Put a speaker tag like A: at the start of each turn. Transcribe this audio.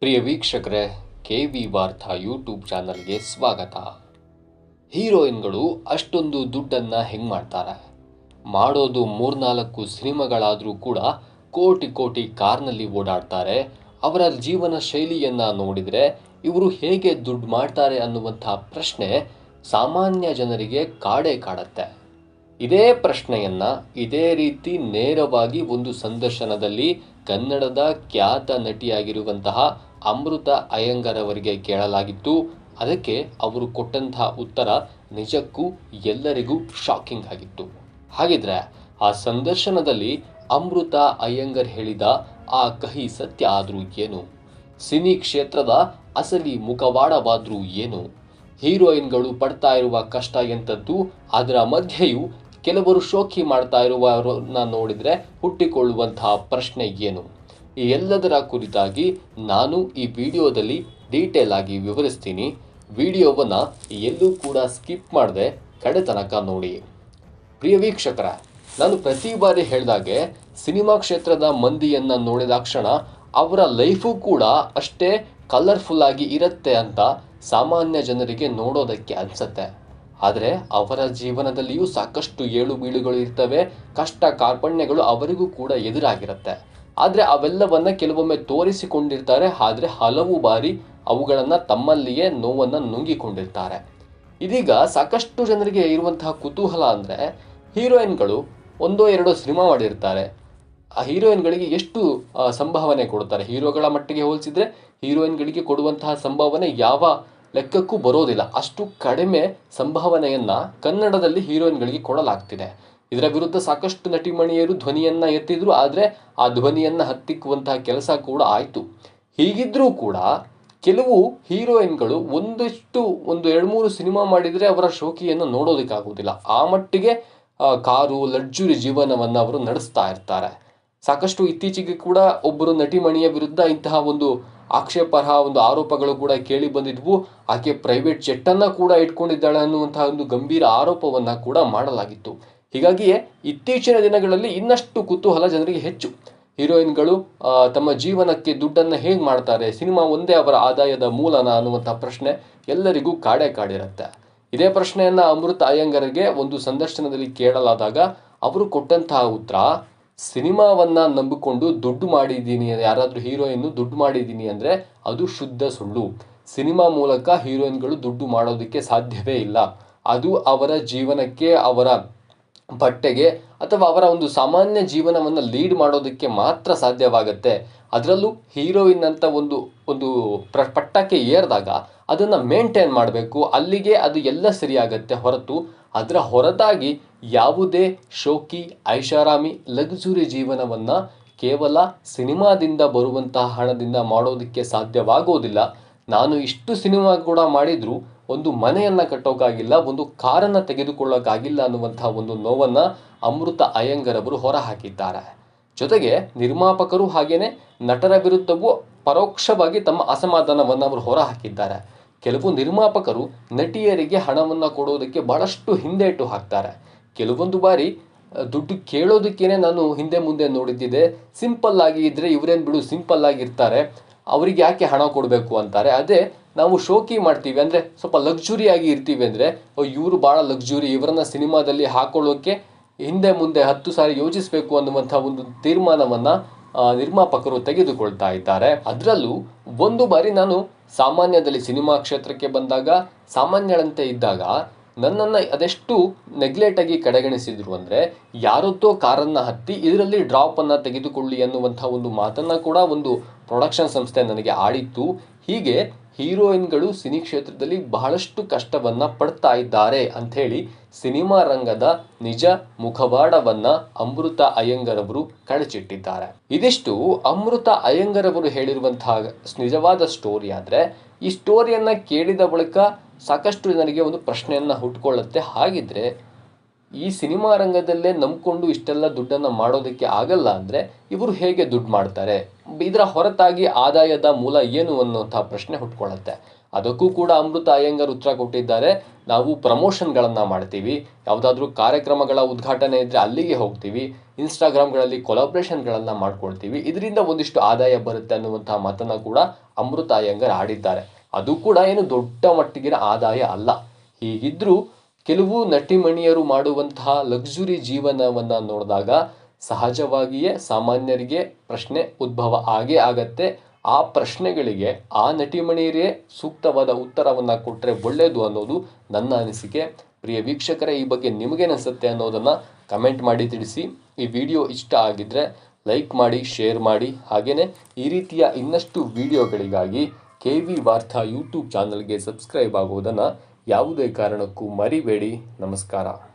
A: ಪ್ರಿಯ ವೀಕ್ಷಕರೇ, KV ವಾರ್ತಾ YouTube ಚಾನಲ್ಗೆ ಸ್ವಾಗತ. ಹೀರೋಯಿನ್ಗಳು ಅಷ್ಟೊಂದು ದುಡ್ಡನ್ನು ಹೆಂಗೆ ಮಾಡ್ತಾರೆ? ಮಾಡೋದು 3-4 ಸಿನಿಮಾಗಳಾದರೂ ಕೂಡ ಕೋಟಿ ಕೋಟಿ ಕಾರ್ನಲ್ಲಿ ಓಡಾಡ್ತಾರೆ. ಅವರ ಜೀವನ ಶೈಲಿಯನ್ನು ನೋಡಿದರೆ ಇವರು ಹೇಗೆ ದುಡ್ಡು ಮಾಡ್ತಾರೆ ಅನ್ನುವಂಥ ಪ್ರಶ್ನೆ ಸಾಮಾನ್ಯ ಜನರಿಗೆ ಕಾಡೇ ಕಾಡತ್ತೆ. ಇದೇ ಪ್ರಶ್ನೆಯನ್ನು ಇದೇ ರೀತಿ ನೇರವಾಗಿ ಒಂದು ಸಂದರ್ಶನದಲ್ಲಿ ಕನ್ನಡದ ಖ್ಯಾತ ನಟಿಯಾಗಿರುವಂತಹ ಅಮೃತ ಅಯ್ಯಂಗಾರ್ ಅವರಿಗೆ ಕೇಳಲಾಗಿತ್ತು. ಅದಕ್ಕೆ ಅವರು ಕೊಟ್ಟಂತಹ ಉತ್ತರ ನಿಜಕ್ಕೂ ಎಲ್ಲರಿಗೂ ಶಾಕಿಂಗ್ ಆಗಿತ್ತು. ಹಾಗಿದ್ರೆ ಆ ಸಂದರ್ಶನದಲ್ಲಿ ಅಮೃತ ಅಯ್ಯಂಗಾರ್ ಹೇಳಿದ ಆ ಕಹಿ ಸತ್ಯ ಆದರೂ ಏನು? ಸಿನಿ ಕ್ಷೇತ್ರದ ಅಸಲಿ ಮುಖವಾಡವಾದ್ರೂ ಏನು? ಹೀರೋಯಿನ್ಗಳು ಪಡ್ತಾ ಇರುವ ಕಷ್ಟ ಎಂಥದ್ದು? ಅದರ ಮಧ್ಯೆಯೂ ಕೆಲವರು ಶೋಕಿ ಮಾಡ್ತಾ ಇರುವವರನ್ನ ನೋಡಿದರೆ ಹುಟ್ಟಿಕೊಳ್ಳುವಂತಹ ಪ್ರಶ್ನೆ ಏನು? ಈ ಎಲ್ಲದರ ಕುರಿತಾಗಿ ನಾನು ಈ ವಿಡಿಯೋದಲ್ಲಿ ಡೀಟೇಲ್ ಆಗಿ ವಿವರಿಸ್ತೀನಿ. ವಿಡಿಯೋವನ್ನು ಎಲ್ಲೂ ಕೂಡ ಸ್ಕಿಪ್ ಮಾಡದೆ ಕಡೆ ತನಕ ನೋಡಿ. ಪ್ರಿಯ ವೀಕ್ಷಕರ, ನಾನು ಪ್ರತಿ ಬಾರಿ ಹೇಳಿದಾಗೆ ಸಿನಿಮಾ ಕ್ಷೇತ್ರದ ಮಂದಿಯನ್ನು ನೋಡಿದಾಕ್ಷಣ ಅವರ ಲೈಫು ಕೂಡ ಅಷ್ಟೇ ಕಲರ್ಫುಲ್ ಆಗಿ ಇರುತ್ತೆ ಅಂತ ಸಾಮಾನ್ಯ ಜನರಿಗೆ ನೋಡೋದಕ್ಕೆ ಅನಿಸುತ್ತೆ. ಆದರೆ ಅವರ ಜೀವನದಲ್ಲಿಯೂ ಸಾಕಷ್ಟು ಏಳು ಬೀಳುಗಳು ಇರ್ತವೆ, ಕಷ್ಟ ಕಾರ್ಪಣ್ಯಗಳು ಅವರಿಗೂ ಕೂಡ ಎದುರಾಗಿರುತ್ತೆ. ಆದರೆ ಅವೆಲ್ಲವನ್ನ ಕೆಲವೊಮ್ಮೆ ತೋರಿಸಿಕೊಂಡಿರ್ತಾರೆ, ಆದರೆ ಹಲವು ಬಾರಿ ಅವುಗಳನ್ನು ತಮ್ಮಲ್ಲಿಯೇ ನೋವನ್ನು ನುಂಗಿಕೊಂಡಿರ್ತಾರೆ. ಇದೀಗ ಸಾಕಷ್ಟು ಜನರಿಗೆ ಇರುವಂತಹ ಕುತೂಹಲ ಅಂದರೆ, ಹೀರೋಯಿನ್ಗಳು 1-2 ಸಿನಿಮಾ ಮಾಡಿರ್ತಾರೆ, ಆ ಹೀರೋಯಿನ್ಗಳಿಗೆ ಎಷ್ಟು ಸಂಭಾವನೆ ಕೊಡ್ತಾರೆ? ಹೀರೋಗಳ ಮಟ್ಟಿಗೆ ಹೋಲಿಸಿದ್ರೆ ಹೀರೋಯಿನ್ಗಳಿಗೆ ಕೊಡುವಂತಹ ಸಂಭಾವನೆ ಯಾವ ಲೆಕ್ಕಕ್ಕೂ ಬರೋದಿಲ್ಲ. ಅಷ್ಟು ಕಡಿಮೆ ಸಂಭಾವನೆಯನ್ನು ಕನ್ನಡದಲ್ಲಿ ಹೀರೋಯಿನ್ಗಳಿಗೆ ಕೊಡಲಾಗ್ತಿದೆ. ಇದರ ವಿರುದ್ಧ ಸಾಕಷ್ಟು ನಟಿಮಣಿಯರು ಧ್ವನಿಯನ್ನು ಎತ್ತಿದ್ರು, ಆದರೆ ಆ ಧ್ವನಿಯನ್ನು ಹತ್ತಿಕ್ಕುವಂತಹ ಕೆಲಸ ಕೂಡ ಆಯಿತು. ಹೀಗಿದ್ರೂ ಕೂಡ ಕೆಲವು ಹೀರೋಯಿನ್ಗಳು ಒಂದು 2-3 ಸಿನಿಮಾ ಮಾಡಿದರೆ ಅವರ ಶೋಕಿಯನ್ನು ನೋಡೋದಕ್ಕಾಗೋದಿಲ್ಲ. ಆ ಮಟ್ಟಿಗೆ ಕಾರು ಲಕ್ಸುರಿ ಜೀವನವನ್ನು ಅವರು ನಡೆಸ್ತಾ ಇರ್ತಾರೆ. ಸಾಕಷ್ಟು ಇತ್ತೀಚೆಗೆ ಕೂಡ ಒಬ್ಬರು ನಟಿಮಣಿಯ ವಿರುದ್ಧ ಇಂತಹ ಒಂದು ಆಕ್ಷೇಪಾರ್ಹ ಒಂದು ಆರೋಪಗಳು ಕೂಡ ಕೇಳಿ ಬಂದಿದ್ವು. ಆಕೆ ಪ್ರೈವೇಟ್ ಜೆಟ್ಟನ್ನು ಕೂಡ ಇಟ್ಕೊಂಡಿದ್ದಾಳೆ ಅನ್ನುವಂತಹ ಒಂದು ಗಂಭೀರ ಆರೋಪವನ್ನು ಕೂಡ ಮಾಡಲಾಗಿತ್ತು. ಹೀಗಾಗಿಯೇ ಇತ್ತೀಚಿನ ದಿನಗಳಲ್ಲಿ ಇನ್ನಷ್ಟು ಕುತೂಹಲ ಜನರಿಗೆ ಹೆಚ್ಚು. ಹೀರೋಯಿನ್ಗಳು ತಮ್ಮ ಜೀವನಕ್ಕೆ ದುಡ್ಡನ್ನು ಹೇಗೆ ಮಾಡ್ತಾರೆ? ಸಿನಿಮಾ ಒಂದೇ ಅವರ ಆದಾಯದ ಮೂಲನ ಅನ್ನುವಂಥ ಪ್ರಶ್ನೆ ಎಲ್ಲರಿಗೂ ಕಾಡಿರುತ್ತೆ. ಇದೇ ಪ್ರಶ್ನೆಯನ್ನು ಅಮೃತ ಅಯ್ಯಂಗಾರ್ಗೆ ಒಂದು ಸಂದರ್ಶನದಲ್ಲಿ ಕೇಳಲಾದಾಗ ಅವರು ಕೊಟ್ಟಂತಹ ಉತ್ತರ, ಸಿನಿಮಾವನ್ನು ನಂಬಿಕೊಂಡು ದುಡ್ಡು ಮಾಡಿದ್ದೀನಿ, ಯಾರಾದರೂ ಹೀರೋಯಿನ್ನು ದುಡ್ಡು ಮಾಡಿದ್ದೀನಿ ಅಂದರೆ ಅದು ಶುದ್ಧ ಸುಳ್ಳು. ಸಿನಿಮಾ ಮೂಲಕ ಹೀರೋಯಿನ್ಗಳು ದುಡ್ಡು ಮಾಡೋದಕ್ಕೆ ಸಾಧ್ಯವೇ ಇಲ್ಲ. ಅದು ಅವರ ಜೀವನಕ್ಕೆ, ಅವರ ಬಟ್ಟೆಗೆ ಅಥವಾ ಅವರ ಒಂದು ಸಾಮಾನ್ಯ ಜೀವನವನ್ನು ಲೀಡ್ ಮಾಡೋದಕ್ಕೆ ಮಾತ್ರ ಸಾಧ್ಯವಾಗತ್ತೆ. ಅದರಲ್ಲೂ ಹೀರೋಯಿನ್ ಅಂತ ಒಂದು ಪಟ್ಟಕ್ಕೆ ಏರಿದಾಗ ಅದನ್ನು ಮೇಂಟೈನ್ ಮಾಡಬೇಕು, ಅಲ್ಲಿಗೆ ಅದು ಎಲ್ಲ ಸರಿಯಾಗತ್ತೆ ಹೊರತು ಅದರ ಹೊರತಾಗಿ ಯಾವುದೇ ಶೋಕಿ ಐಷಾರಾಮಿ ಲಕ್ಸುರಿ ಜೀವನವನ್ನು ಕೇವಲ ಸಿನಿಮಾದಿಂದ ಬರುವಂತಹ ಹಣದಿಂದ ಮಾಡೋದಕ್ಕೆ ಸಾಧ್ಯವಾಗೋದಿಲ್ಲ. ನಾನು ಇಷ್ಟು ಸಿನಿಮಾ ಕೂಡ ಮಾಡಿದರೂ ಒಂದು ಮನೆಯನ್ನು ಕಟ್ಟೋಕ್ಕಾಗಿಲ್ಲ, ಒಂದು ಕಾರನ್ನು ತೆಗೆದುಕೊಳ್ಳೋಕ್ಕಾಗಿಲ್ಲ ಅನ್ನುವಂತಹ ಒಂದು ನೋವನ್ನು ಅಮೃತ ಅಯ್ಯಂಗಾರ್ ಅವರು ಹೊರಹಾಕಿದ್ದಾರೆ. ಜೊತೆಗೆ ನಿರ್ಮಾಪಕರು ಹಾಗೇನೆ ನಟರ ವಿರುದ್ಧವೂ ಪರೋಕ್ಷವಾಗಿ ತಮ್ಮ ಅಸಮಾಧಾನವನ್ನು ಅವರು ಹೊರಹಾಕಿದ್ದಾರೆ. ಕೆಲವು ನಿರ್ಮಾಪಕರು ನಟಿಯರಿಗೆ ಹಣವನ್ನು ಕೊಡೋದಕ್ಕೆ ಬಹಳಷ್ಟು ಹಿಂದೇಟು ಹಾಕ್ತಾರೆ. ಕೆಲವೊಂದು ಬಾರಿ ದುಡ್ಡು ಕೇಳೋದಕ್ಕೇನೆ ನಾನು ಹಿಂದೆ ಮುಂದೆ ನೋಡಿದ್ದಿದೆ. ಸಿಂಪಲ್ ಆಗಿ ಇದ್ದರೆ ಇವರೇನು ಬಿಡು ಸಿಂಪಲ್ ಆಗಿರ್ತಾರೆ, ಅವರಿಗೆ ಯಾಕೆ ಹಣ ಕೊಡಬೇಕು ಅಂತಾರೆ. ಅದೇ ನಾವು ಶೋಕಿ ಮಾಡ್ತೀವಿ ಅಂದರೆ ಸ್ವಲ್ಪ ಲಕ್ಸುರಿಯಾಗಿ ಇರ್ತೀವಿ ಅಂದರೆ ಇವರು ಭಾಳ ಲಕ್ಸುರಿ, ಇವರನ್ನ ಸಿನಿಮಾದಲ್ಲಿ ಹಾಕೊಳ್ಳೋಕ್ಕೆ ಹಿಂದೆ ಮುಂದೆ 10 ಸಾರಿ ಯೋಚಿಸಬೇಕು ಅನ್ನುವಂಥ ಒಂದು ತೀರ್ಮಾನವನ್ನು ನಿರ್ಮಾಪಕರು ತೆಗೆದುಕೊಳ್ತಾ ಇದ್ದಾರೆ. ಅದರಲ್ಲೂ ಒಂದು ಬಾರಿ ನಾನು ಸಾಮಾನ್ಯದಲ್ಲಿ ಸಿನಿಮಾ ಕ್ಷೇತ್ರಕ್ಕೆ ಬಂದಾಗ ಸಾಮಾನ್ಯಳಂತೆ ಇದ್ದಾಗ ನನ್ನನ್ನು ಅದೆಷ್ಟು ನೆಗ್ಲೆಕ್ಟಾಗಿ ಕಡೆಗಣಿಸಿದ್ರು ಅಂದರೆ, ಯಾರತ್ತೋ ಕಾರನ್ನು ಹತ್ತಿ ಇದರಲ್ಲಿ ಡ್ರಾಪನ್ನು ತೆಗೆದುಕೊಳ್ಳಿ ಅನ್ನುವಂಥ ಒಂದು ಮಾತನ್ನು ಕೂಡ ಒಂದು ಪ್ರೊಡಕ್ಷನ್ ಸಂಸ್ಥೆ ನನಗೆ ಆಡಿತ್ತು. ಹೀಗೆ ಹೀರೋಯಿನ್ಗಳು ಸಿನಿ ಕ್ಷೇತ್ರದಲ್ಲಿ ಬಹಳಷ್ಟು ಕಷ್ಟವನ್ನು ಪಡ್ತಾ ಇದ್ದಾರೆ ಅಂಥೇಳಿ ಸಿನಿಮಾ ರಂಗದ ನಿಜ ಮುಖವಾಡವನ್ನು ಅಮೃತ ಅಯ್ಯಂಗಾರ್ ಅವರು ಕಳಚಿಟ್ಟಿದ್ದಾರೆ. ಇದಿಷ್ಟು ಅಮೃತ ಅಯ್ಯಂಗಾರ್ ಅವರು ಹೇಳಿರುವಂತಹ ನಿಜವಾದ ಸ್ಟೋರಿ. ಆದರೆ ಈ ಸ್ಟೋರಿಯನ್ನು ಕೇಳಿದ ಬಳಿಕ ಸಾಕಷ್ಟು ಜನರಿಗೆ ಒಂದು ಪ್ರಶ್ನೆಯನ್ನು ಹುಟ್ಕೊಳ್ಳುತ್ತೆ, ಹಾಗಿದ್ರೆ ಈ ಸಿನಿಮಾ ರಂಗದಲ್ಲೇ ನಂಬಿಕೊಂಡು ಇಷ್ಟೆಲ್ಲ ದುಡ್ಡನ್ನು ಮಾಡೋದಕ್ಕೆ ಆಗಲ್ಲ ಅಂದರೆ ಇವರು ಹೇಗೆ ದುಡ್ಡು ಮಾಡ್ತಾರೆ? ಇದರ ಹೊರತಾಗಿ ಆದಾಯದ ಮೂಲ ಏನು ಅನ್ನುವಂಥ ಪ್ರಶ್ನೆ ಹುಟ್ಕೊಳ್ಳುತ್ತೆ. ಅದಕ್ಕೂ ಕೂಡ ಅಮೃತ ಅಯ್ಯಂಗಾರ್ ಉತ್ತರ ಕೊಟ್ಟಿದ್ದಾರೆ. ನಾವು ಪ್ರಮೋಷನ್ಗಳನ್ನು ಮಾಡ್ತೀವಿ, ಯಾವುದಾದ್ರೂ ಕಾರ್ಯಕ್ರಮಗಳ ಉದ್ಘಾಟನೆ ಇದ್ದರೆ ಅಲ್ಲಿಗೆ ಹೋಗ್ತೀವಿ, ಇನ್ಸ್ಟಾಗ್ರಾಮ್ಗಳಲ್ಲಿ ಕೊಲಾಬ್ರೇಷನ್ಗಳನ್ನು ಮಾಡ್ಕೊಳ್ತೀವಿ, ಇದರಿಂದ ಒಂದಿಷ್ಟು ಆದಾಯ ಬರುತ್ತೆ ಅನ್ನುವಂತಹ ಮಾತನ್ನು ಕೂಡ ಅಮೃತ ಅಯ್ಯಂಗಾರ್ ಆಡಿದ್ದಾರೆ. ಅದು ಕೂಡ ಏನು ದೊಡ್ಡ ಮಟ್ಟಿಗಿನ ಆದಾಯ ಅಲ್ಲ. ಹೀಗಿದ್ರೂ ಕೆಲವು ನಟಿಮಣಿಯರು ಮಾಡುವಂತಹ ಲಕ್ಸುರಿ ಜೀವನವನ್ನು ನೋಡಿದಾಗ ಸಹಜವಾಗಿಯೇ ಸಾಮಾನ್ಯರಿಗೆ ಪ್ರಶ್ನೆ ಉದ್ಭವ ಆಗೇ ಆಗತ್ತೆ. ಆ ಪ್ರಶ್ನೆಗಳಿಗೆ ಆ ನಟಿಮಣಿಯರೇ ಸೂಕ್ತವಾದ ಉತ್ತರವನ್ನು ಕೊಟ್ಟರೆ ಒಳ್ಳೆಯದು ಅನ್ನೋದು ನನ್ನ ಅನಿಸಿಕೆ. ಪ್ರಿಯ ವೀಕ್ಷಕರೇ, ಈ ಬಗ್ಗೆ ನಿಮಗೇನಿಸುತ್ತೆ ಅನ್ನೋದನ್ನು ಕಮೆಂಟ್ ಮಾಡಿ ತಿಳಿಸಿ. ಈ ವಿಡಿಯೋ ಇಷ್ಟ ಆಗಿದ್ದರೆ ಲೈಕ್ ಮಾಡಿ, ಶೇರ್ ಮಾಡಿ. ಹಾಗೆಯೇ ಈ ರೀತಿಯ ಇನ್ನಷ್ಟು ವಿಡಿಯೋಗಳಿಗಾಗಿ KV ವಾರ್ತಾ ಯೂಟ್ಯೂಬ್ ಚಾನಲ್ಗೆ ಸಬ್ಸ್ಕ್ರೈಬ್ ಆಗುವುದನ್ನು ಯಾವುದೇ ಕಾರಣಕ್ಕೂ ಮರಿಬೇಡಿ. ನಮಸ್ಕಾರ.